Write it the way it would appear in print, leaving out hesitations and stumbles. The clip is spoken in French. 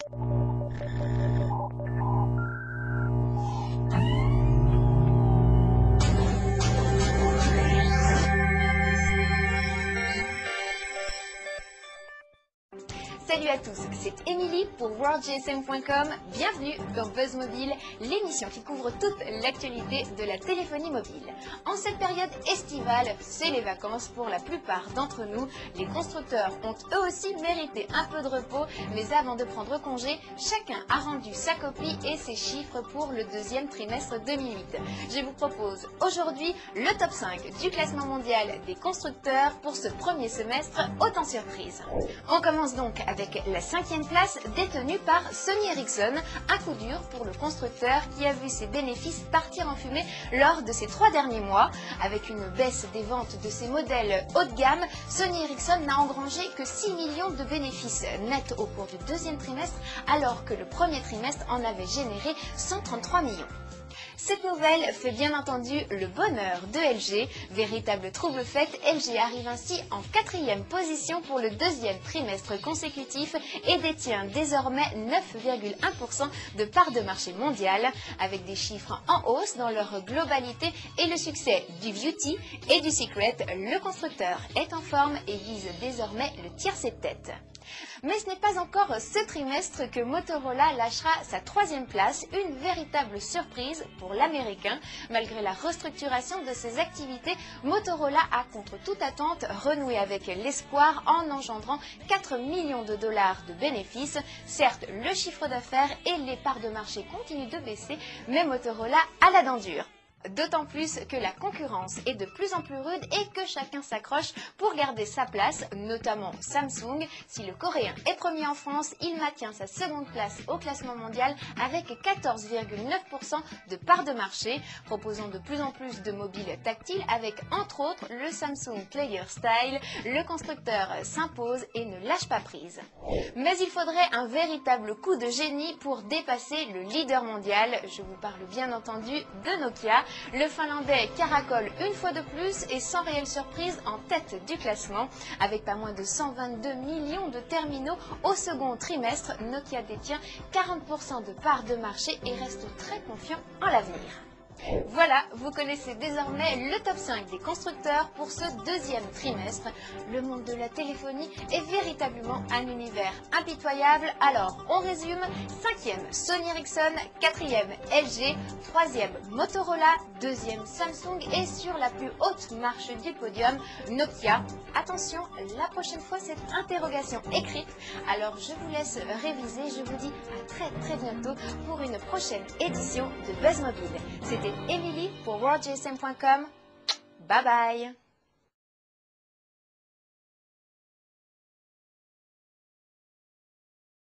Salut à tous, c'est Émilie pour WorldGSM.com. Bienvenue dans Buzz Mobile, l'émission qui couvre toute l'actualité de la téléphonie mobile. En cette période estivale, c'est les vacances pour la plupart d'entre nous. Les constructeurs ont eux aussi mérité un peu de repos, mais avant de prendre congé, chacun a rendu sa copie et ses chiffres pour le deuxième trimestre 2008. Je vous propose aujourd'hui le top 5 du classement mondial des constructeurs pour ce premier semestre, autant surprise. On commence donc avec la 5e place détenue par Sony Ericsson, un coup dur pour le constructeur qui a vu ses bénéfices partir en fumée lors de ces 3 derniers mois. Avec une baisse des ventes de ses modèles haut de gamme, Sony Ericsson n'a engrangé que 6 millions de bénéfices nets au cours du deuxième trimestre, alors que le premier trimestre en avait généré 133 millions. Cette nouvelle fait bien entendu le bonheur de LG. Véritable trouble-fête, LG arrive ainsi en 4e position pour le deuxième trimestre consécutif et détient désormais 9,1% de part de marché mondial, avec des chiffres en hausse dans leur globalité et le succès du Beauty et du Secret. Le constructeur est en forme et vise désormais le tiercé de tête. Mais ce n'est pas encore ce trimestre que Motorola lâchera sa 3e place, une véritable surprise pour l'américain. Malgré la restructuration de ses activités, Motorola a contre toute attente renoué avec l'espoir en engendrant 4 millions de dollars de bénéfices. Certes, le chiffre d'affaires et les parts de marché continuent de baisser, mais Motorola a la dent dure. D'autant plus que la concurrence est de plus en plus rude et que chacun s'accroche pour garder sa place, notamment Samsung. Si le coréen est premier en France, il maintient sa 2e place au classement mondial avec 14,9% de part de marché, proposant de plus en plus de mobiles tactiles avec entre autres le Samsung Player Style. Le constructeur s'impose et ne lâche pas prise. Mais il faudrait un véritable coup de génie pour dépasser le leader mondial. Je vous parle bien entendu de Nokia. Le Finlandais caracole une fois de plus et sans réelle surprise en tête du classement. Avec pas moins de 122 millions de terminaux au second trimestre, Nokia détient 40% de part de marché et reste très confiant en l'avenir. Voilà, vous connaissez désormais le top 5 des constructeurs pour ce deuxième trimestre. Le monde de la téléphonie est véritablement un univers impitoyable. Alors, on résume: 5e Sony Ericsson, 4e LG, 3e Motorola, 2e Samsung et sur la plus haute marche du podium, Nokia. Attention, la prochaine fois, cette interrogation écrite. Alors, je vous laisse réviser. Je vous dis à très bientôt pour une prochaine édition de Buzz Mobile. C'était Émilie pour WorldGSM.com. Bye bye.